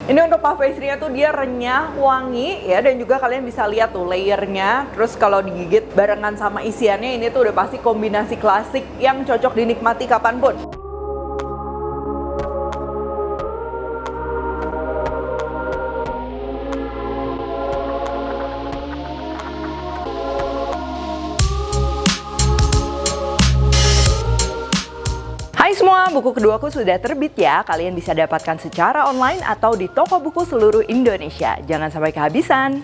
Ini untuk puff pastry-nya tuh dia renyah, wangi ya, dan juga kalian bisa lihat tuh layernya. Terus kalau digigit barengan sama isiannya, ini tuh udah pasti kombinasi klasik yang cocok dinikmati kapanpun. Hai semua, buku keduaku sudah terbit ya. Kalian bisa dapatkan secara online atau di toko buku seluruh Indonesia. Jangan sampai kehabisan.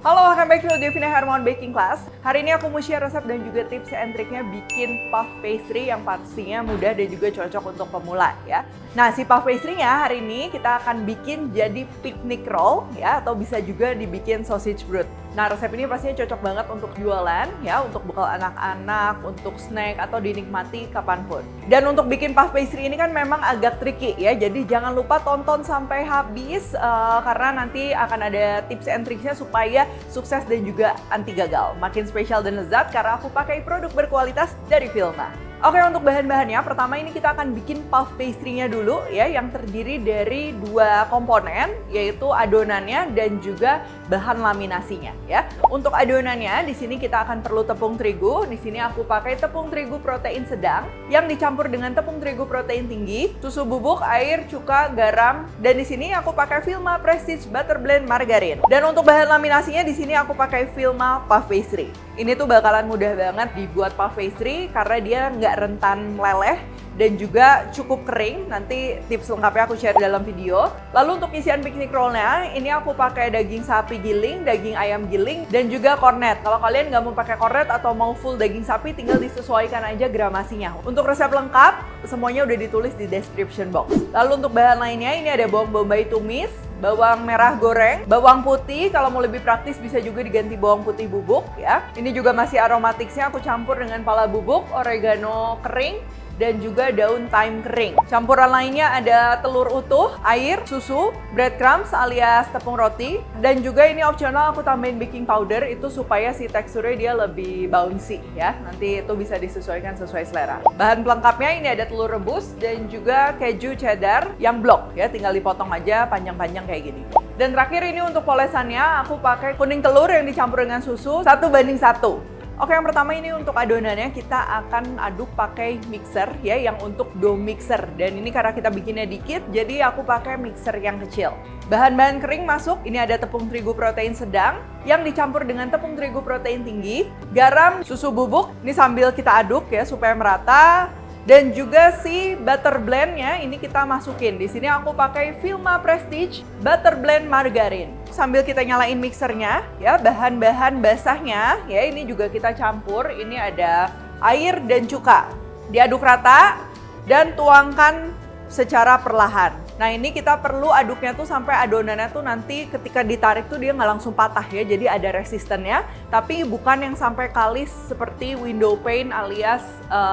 Halo, welcome back to Devina Hermawan Baking Class. Hari ini aku mau share resep dan juga tips and triknya bikin puff pastry yang pastinya mudah dan juga cocok untuk pemula ya. Nah, si puff pastry-nya hari ini kita akan bikin jadi picnic roll ya, atau bisa juga dibikin sausage brood. Nah, resep ini pastinya cocok banget untuk jualan ya, untuk bekal anak-anak, untuk snack, atau dinikmati kapanpun. Dan untuk bikin puff pastry ini kan memang agak tricky ya, jadi jangan lupa tonton sampai habis karena nanti akan ada tips and triksnya supaya sukses dan juga anti gagal. Makin spesial dan lezat karena aku pakai produk berkualitas dari Vilna. Oke, untuk bahan-bahannya, pertama ini kita akan bikin puff pastry-nya dulu ya, yang terdiri dari dua komponen, yaitu adonannya dan juga bahan laminasinya ya. Untuk adonannya, di sini kita akan perlu tepung terigu. Di sini aku pakai tepung terigu protein sedang yang dicampur dengan tepung terigu protein tinggi, susu bubuk, air, cuka, garam, dan di sini aku pakai Vilma Prestige Butter Blend Margarin. Dan untuk bahan laminasinya di sini aku pakai Vilma Puff Pastry. Ini tuh bakalan mudah banget dibuat puff pastry karena dia nggak rentan meleleh dan juga cukup kering. Nanti tips lengkapnya aku share dalam video. Lalu untuk isian picnic roll-nya, ini aku pakai daging sapi giling, daging ayam giling, dan juga kornet. Kalau kalian nggak mau pakai kornet atau mau full daging sapi, tinggal disesuaikan aja gramasinya. Untuk resep lengkap, semuanya udah ditulis di description box. Lalu untuk bahan lainnya, ini ada bawang bombay tumis, bawang merah goreng, bawang putih, kalau mau lebih praktis bisa juga diganti bawang putih bubuk ya. Ini juga masih aromatiknya aku campur dengan pala bubuk, oregano kering, dan juga daun thyme kering. Campuran lainnya ada telur utuh, air, susu, breadcrumbs alias tepung roti, dan juga ini opsional aku tambahin baking powder itu supaya si teksturnya dia lebih bouncy ya. Nanti itu bisa disesuaikan sesuai selera. Bahan pelengkapnya ini ada telur rebus dan juga keju cheddar yang blok ya, tinggal dipotong aja panjang-panjang kayak gini. Dan terakhir ini untuk polesannya aku pakai kuning telur yang dicampur dengan susu 1:1. Oke, yang pertama ini untuk adonannya kita akan aduk pakai mixer ya, yang untuk dough mixer. Dan ini karena kita bikinnya dikit, jadi aku pakai mixer yang kecil. Bahan-bahan kering masuk, ini ada tepung terigu protein sedang yang dicampur dengan tepung terigu protein tinggi, garam, susu bubuk, ini sambil kita aduk ya supaya merata. Dan juga si butter blendnya ini kita masukin. Di sini aku pakai Vilma Prestige Butter Blend Margarin. Sambil kita nyalain mixernya ya, bahan-bahan basahnya ya ini juga kita campur. Ini ada air dan cuka. Diaduk rata dan tuangkan secara perlahan. Nah, ini kita perlu aduknya tuh sampai adonannya tuh nanti ketika ditarik tuh dia nggak langsung patah ya, jadi ada resistennya, tapi bukan yang sampai kalis seperti window pane alias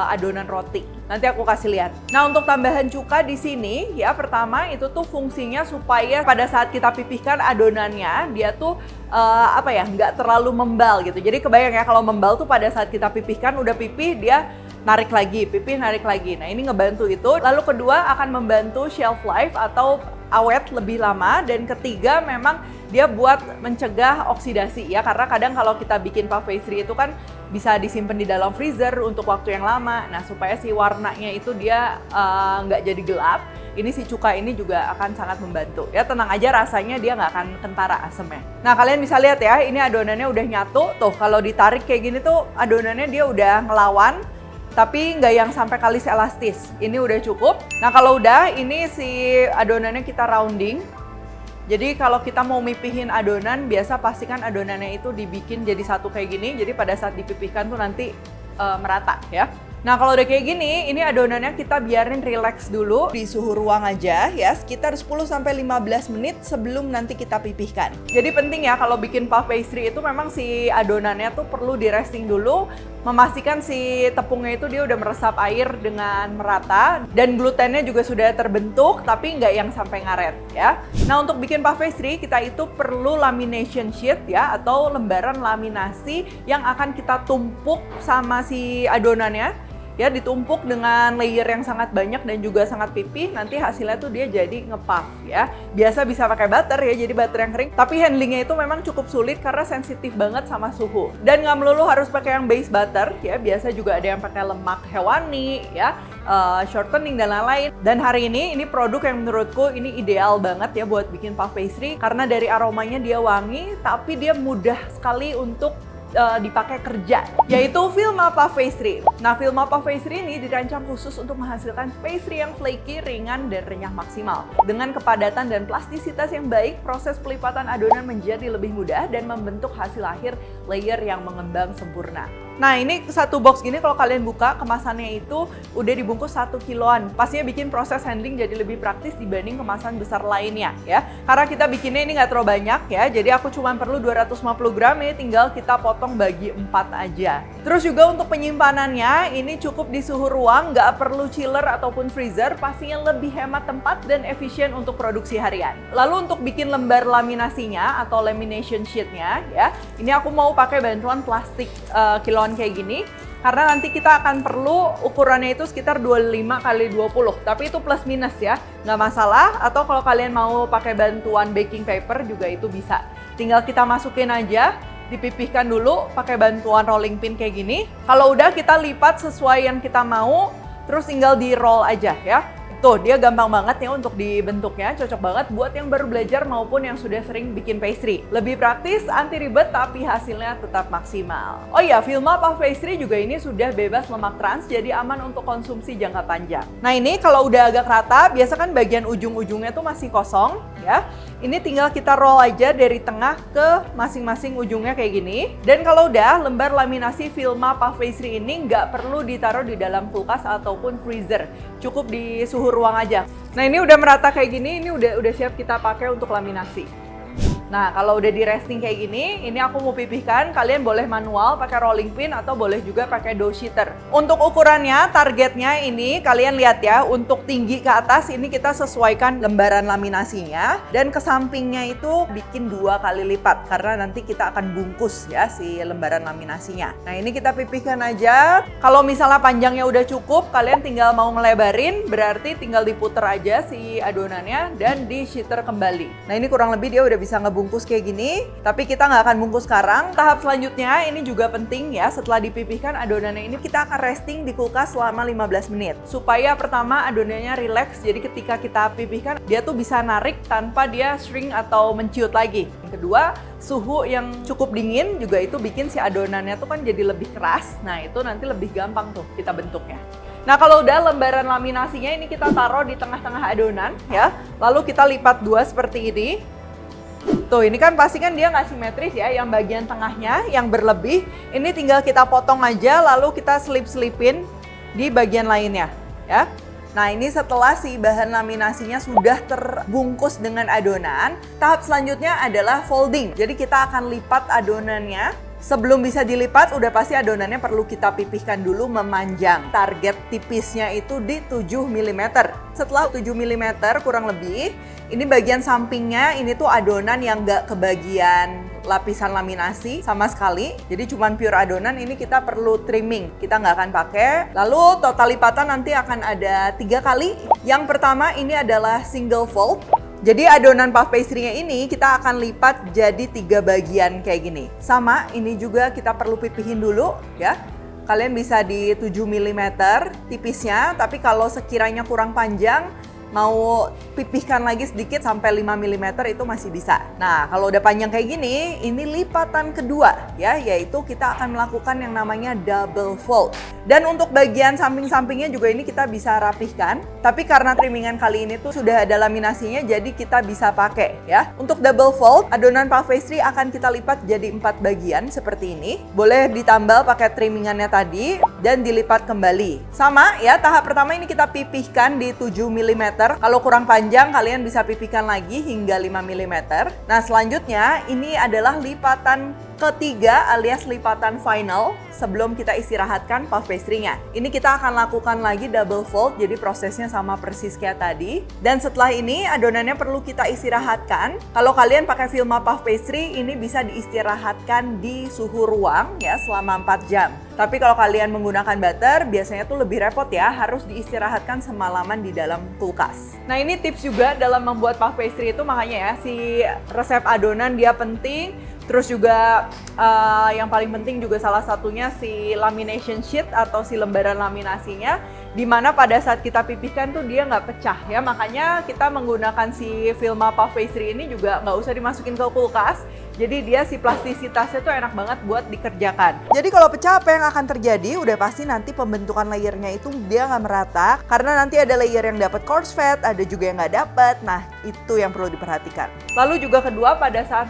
adonan roti. Nanti aku kasih lihat. Nah, untuk tambahan cuka di sini ya, pertama itu tuh fungsinya supaya pada saat kita pipihkan adonannya dia tuh nggak terlalu membal gitu. Jadi kebayang ya kalau membal tuh pada saat kita pipihkan udah pipih dia narik lagi, pipih narik lagi. Nah, ini ngebantu itu. Lalu kedua akan membantu shelf life atau awet lebih lama, dan ketiga memang dia buat mencegah oksidasi ya, karena kadang kalau kita bikin puff pastry itu kan bisa disimpan di dalam freezer untuk waktu yang lama. Nah, supaya si warnanya itu dia nggak jadi gelap, ini si cuka ini juga akan sangat membantu. Ya tenang aja, rasanya dia nggak akan kentara asemnya. Nah, kalian bisa lihat ya, ini adonannya udah nyatu. Tuh, kalau ditarik kayak gini tuh adonannya dia udah ngelawan, tapi nggak yang sampai kalis elastis. Ini udah cukup. Nah, kalau udah, ini si adonannya kita rounding. Jadi kalau kita mau mipihin adonan, biasa pastikan adonannya itu dibikin jadi satu kayak gini. Jadi pada saat dipipihkan tuh nanti merata ya. Nah, kalau udah kayak gini, ini adonannya kita biarin relax dulu di suhu ruang aja ya, sekitar 10-15 menit sebelum nanti kita pipihkan. Jadi penting ya kalau bikin puff pastry itu memang si adonannya tuh perlu di resting dulu, memastikan si tepungnya itu dia udah meresap air dengan merata dan glutennya juga sudah terbentuk tapi nggak yang sampai ngaret ya. Nah, untuk bikin puff pastry kita itu perlu lamination sheet ya, atau lembaran laminasi yang akan kita tumpuk sama si adonannya. ya, ditumpuk dengan layer yang sangat banyak dan juga sangat pipih, nanti hasilnya tuh dia jadi nge-puff ya. Biasa bisa pakai butter ya, jadi butter yang kering, tapi handlingnya itu memang cukup sulit karena sensitif banget sama suhu. Dan nggak melulu harus pakai yang base butter ya, biasa juga ada yang pakai lemak hewani ya, shortening dan lain-lain. Dan hari ini produk yang menurutku ini ideal banget ya buat bikin puff pastry, karena dari aromanya dia wangi, tapi dia mudah sekali untuk dipakai kerja, yaitu Vilma Puff Pastry. Nah, Vilma Puff Pastry ini dirancang khusus untuk menghasilkan pastry yang flaky, ringan, dan renyah maksimal. Dengan kepadatan dan plastisitas yang baik, proses pelipatan adonan menjadi lebih mudah dan membentuk hasil akhir layer yang mengembang sempurna. Nah, ini satu box gini kalau kalian buka, kemasannya itu udah dibungkus 1 kiloan. Pastinya bikin proses handling jadi lebih praktis dibanding kemasan besar lainnya ya. Karena kita bikinnya ini nggak terlalu banyak ya, jadi aku cuma perlu 250 gram ya, tinggal kita potong bagi 4 aja. Terus juga untuk penyimpanannya, ini cukup di suhu ruang, nggak perlu chiller ataupun freezer, pastinya lebih hemat tempat dan efisien untuk produksi harian. Lalu untuk bikin lembar laminasinya atau lamination sheetnya ya, ini aku mau pakai bantuan plastik kiloan kayak gini, karena nanti kita akan perlu ukurannya itu sekitar 25 x 20, tapi itu plus minus ya, nggak masalah. Atau kalau kalian mau pakai bantuan baking paper juga itu bisa, tinggal kita masukin aja, dipipihkan dulu pakai bantuan rolling pin kayak gini. Kalau udah kita lipat sesuai yang kita mau, terus tinggal di roll aja ya. Tuh, dia gampang banget ya untuk dibentuknya, cocok banget buat yang baru belajar maupun yang sudah sering bikin pastry. Lebih praktis, anti ribet, tapi hasilnya tetap maksimal. Oh iya, Vilma Puff Pastry juga ini sudah bebas lemak trans, jadi aman untuk konsumsi jangka panjang. Nah, ini kalau udah agak rata, biasa kan bagian ujung-ujungnya tuh masih kosong ya. Ini tinggal kita roll aja dari tengah ke masing-masing ujungnya kayak gini. Dan kalau udah, lembar laminasi Vilma Puff Pastry ini nggak perlu ditaruh di dalam kulkas ataupun freezer. Cukup di suhu ruang aja. Nah, ini udah merata kayak gini, ini udah siap kita pakai untuk laminasi. Nah, kalau udah di resting kayak gini, ini aku mau pipihkan. Kalian boleh manual pakai rolling pin atau boleh juga pakai dough sheeter. Untuk ukurannya, targetnya ini kalian lihat ya, untuk tinggi ke atas ini kita sesuaikan lembaran laminasinya, dan ke sampingnya itu bikin 2 kali lipat karena nanti kita akan bungkus ya si lembaran laminasinya. Nah, ini kita pipihkan aja. Kalau misalnya panjangnya udah cukup, kalian tinggal mau ngelebarin, berarti tinggal diputer aja si adonannya dan di sheeter kembali. Nah, ini kurang lebih dia udah bisa bungkus kayak gini, tapi kita nggak akan bungkus sekarang. Tahap selanjutnya ini juga penting ya, setelah dipipihkan adonannya ini kita akan resting di kulkas selama 15 menit. Supaya pertama adonannya relax, jadi ketika kita pipihkan dia tuh bisa narik tanpa dia shrink atau menciut lagi. Yang kedua, suhu yang cukup dingin juga itu bikin si adonannya tuh kan jadi lebih keras. Nah, itu nanti lebih gampang tuh kita bentuknya. Nah, kalau udah lembaran laminasinya ini kita taruh di tengah-tengah adonan ya, lalu kita lipat 2 seperti ini. Tuh, ini kan pasti kan dia nggak simetris ya, yang bagian tengahnya yang berlebih, ini tinggal kita potong aja lalu kita selip-selipin di bagian lainnya ya. Nah, ini setelah si bahan laminasinya sudah terbungkus dengan adonan, tahap selanjutnya adalah folding. Jadi kita akan lipat adonannya. Sebelum bisa dilipat, udah pasti adonannya perlu kita pipihkan dulu memanjang. Target tipisnya itu di 7 mm. Setelah 7 mm kurang lebih, ini bagian sampingnya ini tuh adonan yang nggak kebagian lapisan laminasi sama sekali. Jadi cuman pure adonan, ini kita perlu trimming. Kita nggak akan pakai. Lalu total lipatan nanti akan ada 3 kali. Yang pertama ini adalah single fold. Jadi adonan puff pastry-nya ini kita akan lipat jadi 3 bagian kayak gini. Sama, ini juga kita perlu pipihin dulu ya. Kalian bisa di 7 mm tipisnya, tapi kalau sekiranya kurang panjang, mau pipihkan lagi sedikit sampai 5 mm itu masih bisa. Nah, kalau udah panjang kayak gini, ini lipatan kedua ya, yaitu kita akan melakukan yang namanya double fold. Dan untuk bagian samping-sampingnya juga ini kita bisa rapihkan, tapi karena trimmingan kali ini tuh sudah ada laminasinya, jadi kita bisa pakai ya. Untuk double fold, adonan puff pastry akan kita lipat jadi 4 bagian seperti ini. Boleh ditambal pakai trimmingannya tadi dan dilipat kembali. Sama ya, tahap pertama ini kita pipihkan di 7 mm. Kalau kurang panjang, kalian bisa pipihkan lagi hingga 5 mm. Nah, selanjutnya ini adalah lipatan ketiga alias lipatan final sebelum kita istirahatkan puff pastry-nya. Ini kita akan lakukan lagi double fold, jadi prosesnya sama persis kayak tadi. Dan setelah ini adonannya perlu kita istirahatkan. Kalau kalian pakai Vilma puff pastry, ini bisa diistirahatkan di suhu ruang ya selama 4 jam. Tapi kalau kalian menggunakan butter, biasanya tuh lebih repot ya, harus diistirahatkan semalaman di dalam kulkas. Nah ini tips juga dalam membuat puff pastry itu, makanya ya si resep adonan dia penting. Terus juga yang paling penting juga salah satunya si lamination sheet atau si lembaran laminasinya, dimana pada saat kita pipihkan tuh dia nggak pecah ya. Makanya kita menggunakan si Vilma puff pastry ini juga nggak usah dimasukin ke kulkas. Jadi dia si plastisitasnya tuh enak banget buat dikerjakan. Jadi kalau pecah apa yang akan terjadi? Udah pasti nanti pembentukan layernya itu dia nggak merata. Karena nanti ada layer yang dapat coarse fat, ada juga yang nggak dapat. Nah itu yang perlu diperhatikan. Lalu juga kedua, pada saat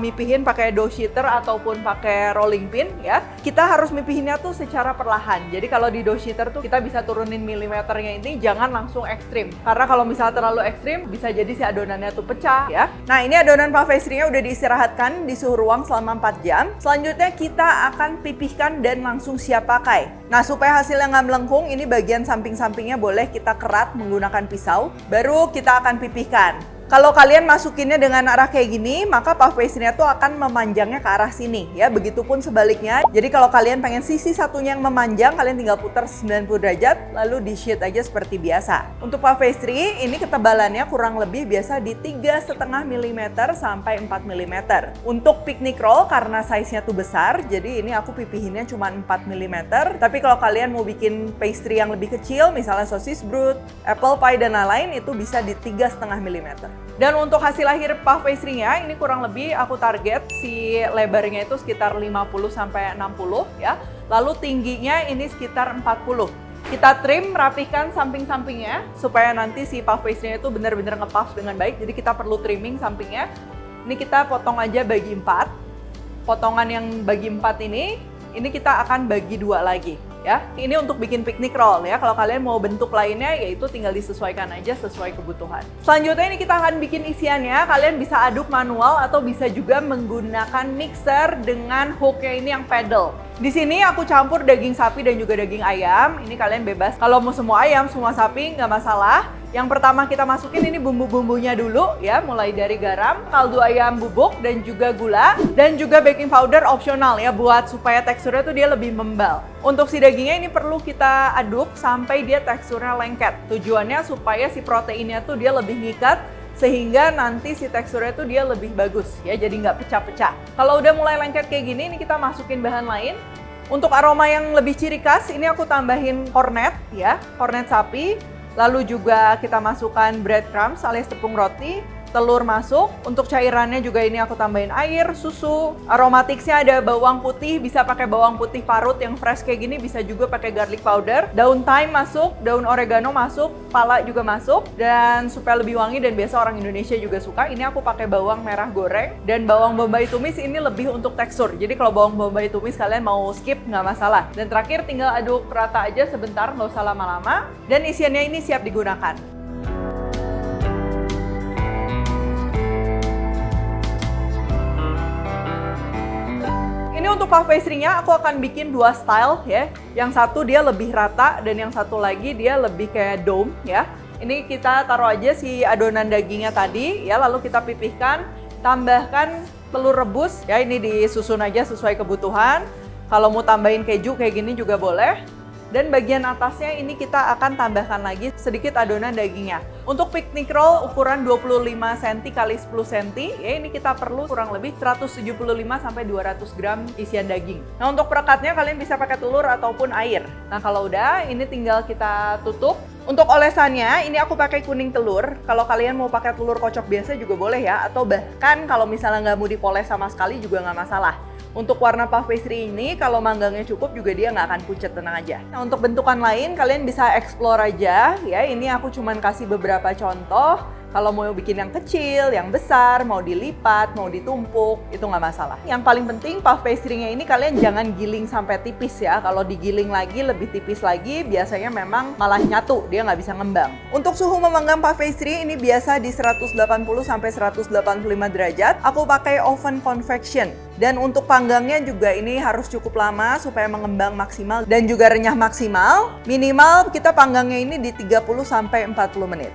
mipihin pakai dough sheeter ataupun pakai rolling pin ya, kita harus mipihinnya tuh secara perlahan. Jadi kalau di dough sheeter tuh kita bisa turunin milimeternya ini, jangan langsung ekstrim. Karena kalau misalnya terlalu ekstrim bisa jadi si adonannya tuh pecah ya. Nah ini adonan puff pastry-nya udah diistirahatkan di suhu ruang selama 4 jam. Selanjutnya kita akan pipihkan dan langsung siap pakai. Nah supaya hasilnya nggak melengkung, ini bagian samping-sampingnya boleh kita kerat menggunakan pisau. Baru kita akan pipihkan. Kalau kalian masukinnya dengan arah kayak gini, maka puff pastry-nya tuh akan memanjangnya ke arah sini ya. Begitupun sebaliknya. Jadi kalau kalian pengen sisi satunya yang memanjang, kalian tinggal putar 90 derajat lalu di sheet aja seperti biasa. Untuk puff pastry ini ketebalannya kurang lebih biasa di 3,5 mm sampai 4 mm. Untuk picnic roll karena size-nya tuh besar, jadi ini aku pipihinnya cuma 4 mm. Tapi kalau kalian mau bikin pastry yang lebih kecil, misalnya sosis brood, apple pie dan lain-lain, itu bisa di 3,5 mm. Dan untuk hasil akhir puff pastry-nya ini kurang lebih aku target si lebarnya itu sekitar 50 sampai 60 ya. Lalu tingginya ini sekitar 40. Kita trim, rapihkan samping-sampingnya supaya nanti si puff pastry-nya itu benar-benar nge-puff dengan baik. Jadi kita perlu trimming sampingnya. Ini kita potong aja bagi 4. Potongan yang bagi 4 ini kita akan bagi 2 lagi. Ya, ini untuk bikin picnic roll ya. Kalau kalian mau bentuk lainnya, yaitu tinggal disesuaikan aja sesuai kebutuhan. Selanjutnya ini kita akan bikin isiannya. Kalian bisa aduk manual atau bisa juga menggunakan mixer dengan hooknya ini yang pedal. Di sini aku campur daging sapi dan juga daging ayam. Ini kalian bebas. Kalau mau semua ayam, semua sapi, nggak masalah. Yang pertama kita masukin ini bumbu-bumbunya dulu ya, mulai dari garam, kaldu ayam bubuk, dan juga gula. Dan juga baking powder opsional ya, buat supaya teksturnya tuh dia lebih membal. Untuk si dagingnya ini perlu kita aduk sampai dia teksturnya lengket. Tujuannya supaya si proteinnya tuh dia lebih ngikat, sehingga nanti si teksturnya tuh dia lebih bagus ya, jadi nggak pecah-pecah. Kalau udah mulai lengket kayak gini, ini kita masukin bahan lain. Untuk aroma yang lebih ciri khas, ini aku tambahin kornet ya, kornet sapi. Lalu juga kita masukkan breadcrumbs alias tepung roti, telur masuk. Untuk cairannya juga ini aku tambahin air, susu. Aromatiknya ada bawang putih, bisa pakai bawang putih parut yang fresh kayak gini, bisa juga pakai garlic powder. Daun thyme masuk, daun oregano masuk, pala juga masuk. Dan supaya lebih wangi dan biasa orang Indonesia juga suka, ini aku pakai bawang merah goreng. Dan bawang bombay tumis ini lebih untuk tekstur. Jadi kalau bawang bombay tumis kalian mau skip nggak masalah. Dan terakhir tinggal aduk rata aja sebentar, nggak usah lama-lama. Dan isiannya ini siap digunakan. Ini untuk puff pastry-nya aku akan bikin 2 style ya. Yang satu dia lebih rata dan yang satu lagi dia lebih kayak dome ya. Ini kita taruh aja si adonan dagingnya tadi ya, lalu kita pipihkan, tambahkan telur rebus ya, ini disusun aja sesuai kebutuhan. Kalau mau tambahin keju kayak gini juga boleh. Dan bagian atasnya ini kita akan tambahkan lagi sedikit adonan dagingnya. Untuk picnic roll ukuran 25 cm x 10 cm, ya ini kita perlu kurang lebih 175 sampai 200 gram isian daging. Nah untuk perekatnya kalian bisa pakai telur ataupun air. Nah kalau udah, ini tinggal kita tutup. Untuk olesannya, ini aku pakai kuning telur. Kalau kalian mau pakai telur kocok biasa juga boleh ya. Atau bahkan kalau misalnya nggak mau dipoles sama sekali juga nggak masalah. Untuk warna puff pastry ini, kalau manggangnya cukup juga dia nggak akan pucat, tenang aja. Nah, untuk bentukan lain, kalian bisa explore aja ya. Ini aku cuman kasih beberapa contoh. Kalau mau bikin yang kecil, yang besar, mau dilipat, mau ditumpuk, itu nggak masalah. Yang paling penting puff pastry-nya ini kalian jangan giling sampai tipis ya. Kalau digiling lagi, lebih tipis lagi, biasanya memang malah nyatu, dia nggak bisa ngembang. Untuk suhu memanggang puff pastry ini biasa di 180 sampai 185 derajat. Aku pakai oven convection. Dan untuk panggangnya juga ini harus cukup lama supaya mengembang maksimal dan juga renyah maksimal. Minimal kita panggangnya ini di 30 sampai 40 menit.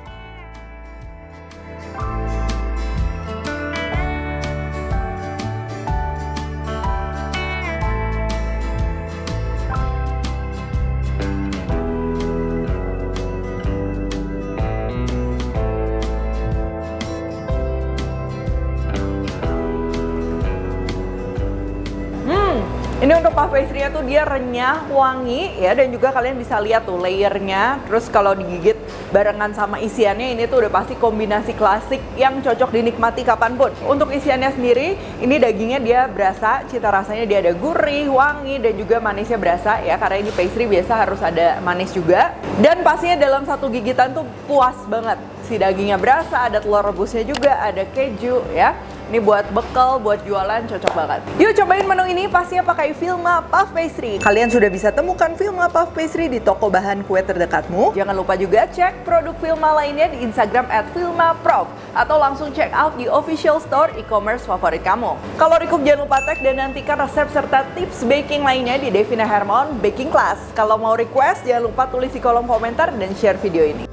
Ini untuk puff pastry-nya tuh dia renyah, wangi ya, dan juga kalian bisa lihat tuh layernya. Terus kalau digigit barengan sama isiannya, ini tuh udah pasti kombinasi klasik yang cocok dinikmati kapanpun. Untuk isiannya sendiri, ini dagingnya dia berasa, cita rasanya dia ada gurih, wangi, dan juga manisnya berasa ya, karena ini pastry biasa harus ada manis juga. Dan pastinya dalam satu gigitan tuh puas banget. Si dagingnya berasa, ada telur rebusnya juga, ada keju ya. Ini buat bekal, buat jualan cocok banget. Yuk cobain menu ini, pastinya pakai Vilma Puff Pastry. Kalian sudah bisa temukan Vilma Puff Pastry di toko bahan kue terdekatmu. Jangan lupa juga cek produk Vilma lainnya di Instagram @vilmaprof atau langsung check out di official store e-commerce favorit kamu. Kalau request jangan lupa tag dan nantikan resep serta tips baking lainnya di Devina Hermon Baking Class. Kalau mau request jangan lupa tulis di kolom komentar dan share video ini.